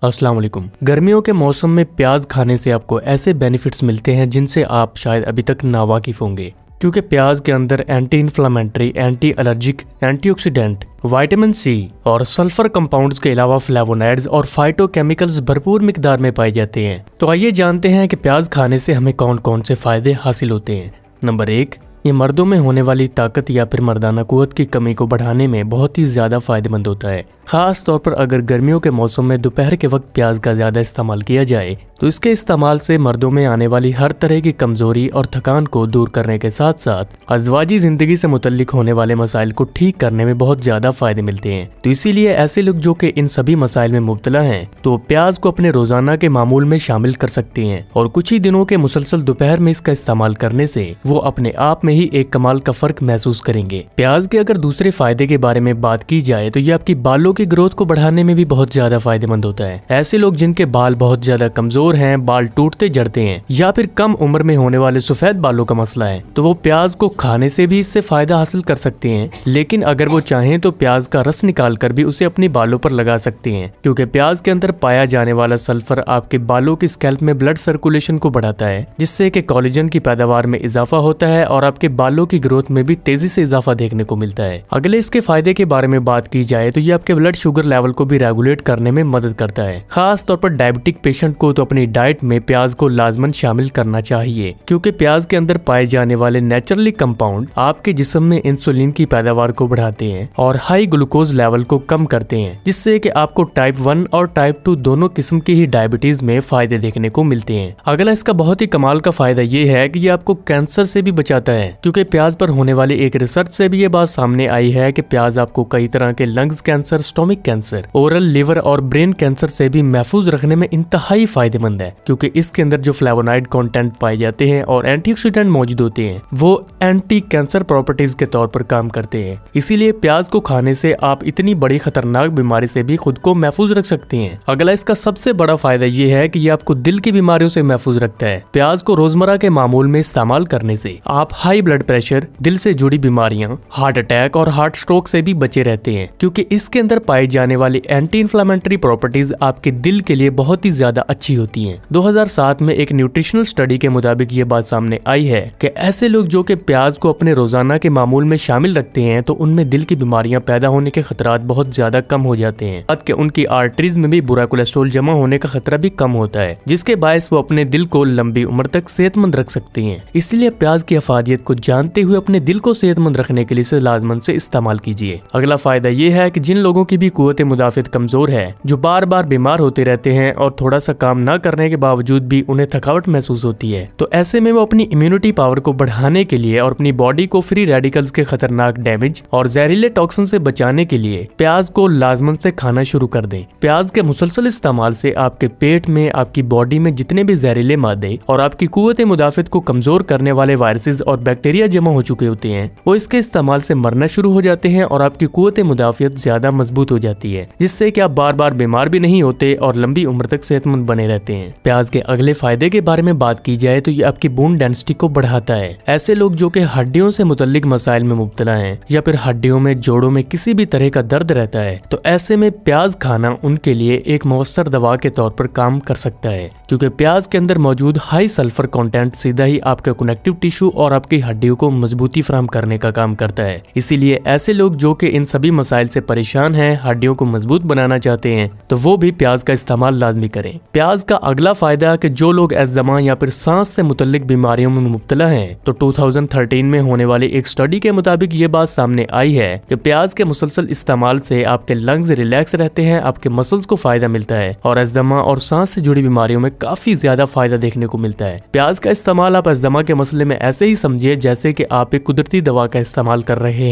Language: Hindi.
अस्सलाम वालेकुम। गर्मियों के मौसम में प्याज खाने से आपको ऐसे बेनिफिट्स मिलते हैं जिनसे आप शायद अभी तक नावाकिफ होंगे, क्योंकि प्याज के अंदर anti inflammatory, anti allergic, antioxidant, vitamin C और सल्फर कंपाउंड्स के अलावा फ्लेवोनॉइड्स और फाइटोकेमिकल्स भरपूर मिकदार में पाए जाते हैं। तो आइए जानते हैं कि प्याज खाने से हमें कौन कौन से फायदे हासिल होते हैं। नंबर 1, ये मर्दों में होने वाली ताकत या फिर मर्दाना कुव्वत की कमी को बढ़ाने में बहुत ही ज्यादा फायदेमंद होता है। खास तौर पर अगर गर्मियों के मौसम में दोपहर के वक्त प्याज का ज्यादा इस्तेमाल किया जाए तो इसके इस्तेमाल से मर्दों में आने वाली हर तरह की कमजोरी और थकान को दूर करने के साथ साथ अज़वाजी जिंदगी से मुतल्लिक होने वाले मसाइल को ठीक करने में बहुत ज्यादा फायदे मिलते हैं। तो इसीलिए ऐसे लोग जो कि इन सभी मसाइल में मुब्तला हैं तो प्याज को अपने रोजाना के मामूल में शामिल कर सकते हैं और कुछ ही दिनों के मुसलसल दोपहर में इसका इस्तेमाल करने से वो अपने आप में ही एक कमाल का फर्क महसूस करेंगे। प्याज के अगर दूसरे फायदे के बारे में बात की जाए तो ये आपकी बालों की ग्रोथ को बढ़ाने में भी बहुत ज्यादा फायदेमंद होता है। ऐसे लोग जिनके बाल बहुत ज्यादा कमजोर हैं, बाल टूटते जड़ते हैं या फिर कम उम्र में होने वाले सफेद बालों का मसला है तो वो प्याज को खाने से भी इससे फायदा हासिल कर सकते हैं। लेकिन अगर वो चाहें तो प्याज का रस निकाल कर भी उसे अपने बालों पर लगा सकते हैं, क्योंकि प्याज के अंदर पाया जाने वाला सल्फर आपके बालों की स्कैल्प में ब्लड सर्कुलेशन को बढ़ाता है, जिससे कि कोलेजन की पैदावार में इजाफा होता है और आपके बालों की ग्रोथ में भी तेजी से इजाफा देखने को मिलता है। अगले इसके फायदे के बारे में बात की जाए तो ये आपके ब्लड शुगर लेवल को भी रेगुलेट करने में मदद करता है। खास तौर पर डायबिटिक पेशेंट को तो अपनी डाइट में प्याज को लाजमन शामिल करना चाहिए, क्योंकि प्याज के अंदर पाए जाने वाले नेचुरली कंपाउंड आपके जिस्म में इंसुलिन की पैदावार को बढ़ाते हैं और हाई ग्लूकोज लेवल को कम करते हैं, जिससे कि आपको टाइप 1 और टाइप 2 दोनों किस्म की ही डायबिटीज में फायदे देखने को मिलते हैं। अगला इसका बहुत ही कमाल का फायदा ये है कि ये आपको कैंसर से भी बचाता है, क्योंकि प्याज पर होने वाली एक रिसर्च से भी ये बात सामने आई है कि प्याज आपको कई तरह के lungs cancer, stomach cancer, oral, liver और ब्रेन कैंसर से भी महफूज रखने में इंतहाई फायदेमंद है, क्योंकि इसके अंदर जो फ्लेवोनॉइड कंटेंट पाए जाते हैं और एंटीऑक्सीडेंट मौजूद होते हैं वो एंटी कैंसर प्रॉपर्टीज के तौर पर काम करते हैं। इसीलिए प्याज को खाने से आप इतनी बड़ी खतरनाक बीमारी से भी खुद को महफूज रख सकते हैं। अगला इसका सबसे बड़ा फायदा ये है कि ये आपको दिल की बीमारियों से महफूज रखता है। प्याज को रोजमर्रा के मामूल में इस्तेमाल करने से आप हाई ब्लड प्रेशर, दिल से जुड़ी बीमारियां, हार्ट अटैक और हार्ट स्ट्रोक से भी बचे रहते हैं, क्योंकि इसके अंदर पाई जाने वाली एंटी इन्फ्लेमेटरी प्रॉपर्टीज आपके दिल के लिए बहुत ही ज्यादा अच्छी होती हैं। 2007 में एक न्यूट्रिशनल स्टडी के मुताबिक ये बात सामने आई है कि ऐसे लोग जो कि प्याज को अपने रोजाना के मामूल में शामिल रखते हैं तो उनमें दिल की बीमारियां पैदा होने के खतरात बहुत ज्यादा कम हो जाते हैं, कि उनकी आर्टरीज में भी बुरा कोलेस्ट्रॉल जमा होने का खतरा भी कम होता है, जिसके बायस वो अपने दिल को लंबी उम्र तक सेहतमंद रख सकते हैं। इसलिए प्याज की अफादियत को जानते हुए अपने दिल को सेहतमंद रखने के लिए इसे लाजमन से इस्तेमाल कीजिए। अगला फायदा ये है कि जिन लोगों की भी कुव्वत मुदाफियत कमजोर है, जो बार बार बीमार होते रहते हैं और थोड़ा सा काम न करने के बावजूद भी उन्हें थकावट महसूस होती है, तो ऐसे में वो अपनी इम्यूनिटी पावर को बढ़ाने के लिए और अपनी बॉडी को फ्री रेडिकल्स के खतरनाक डैमेज और जहरीले टॉक्सिन से बचाने के लिए प्याज को लाजमन से खाना शुरू कर दें। प्याज के मुसलसल इस्तेमाल से आपके पेट में, आपकी बॉडी में जितने भी जहरीले मादे और आपकी कुव्वत मुदाफियत को कमजोर करने वाले वायरसेस और बैक्टीरिया जमा हो चुके होते हैं, वो इसके इस्तेमाल से मरना शुरू हो जाते हैं और आपकी कुव्वत मुदाफियत ज्यादा मजबूत हो जाती है, जिससे कि आप बार बार बीमार भी नहीं होते और लंबी उम्र तक सेहतमंद बने रहते हैं। प्याज के अगले फायदे के बारे में बात की जाए तो ये आपकी बोन डेंसिटी को बढ़ाता है। ऐसे लोग जो कि हड्डियों से मुतल्लिक मसाइल में मुब्तला हैं या फिर हड्डियों में, जोड़ों में किसी भी तरह का दर्द रहता है, तो ऐसे में प्याज खाना उनके लिए एक मौसर दवा के तौर पर काम कर सकता है, क्योंकि प्याज के अंदर मौजूद हाई सल्फर कंटेंट सीधा ही आपके कनेक्टिव टिश्यू और आपकी हड्डियों को मजबूती फराहम करने का काम करता है। इसीलिए ऐसे लोग जो कि इन सभी मसाइल से परेशान हैं, हड्डियों को मजबूत बनाना चाहते हैं, तो वो भी प्याज का इस्तेमाल लाजमी करें। प्याज का अगला फायदा कि जो लोग अस्थमा या फिर सांस से मुतल्लिक बीमारियों में मुब्तला हैं, तो 2013 में होने वाली एक स्टडी के मुताबिक ये बात सामने आई है कि प्याज के मुसलसल इस्तेमाल से आपके लंग्स रिलैक्स रहते हैं, आपके मसल्स को फायदा मिलता है और अस्थमा और सांस से जुड़ी बीमारियों में काफी ज्यादा फायदा देखने को मिलता है। प्याज का इस्तेमाल आप अस्थमा के मसले में ऐसे ही समझिए जैसे कि आप एक कुदरती दवा का इस्तेमाल कर रहे हैं।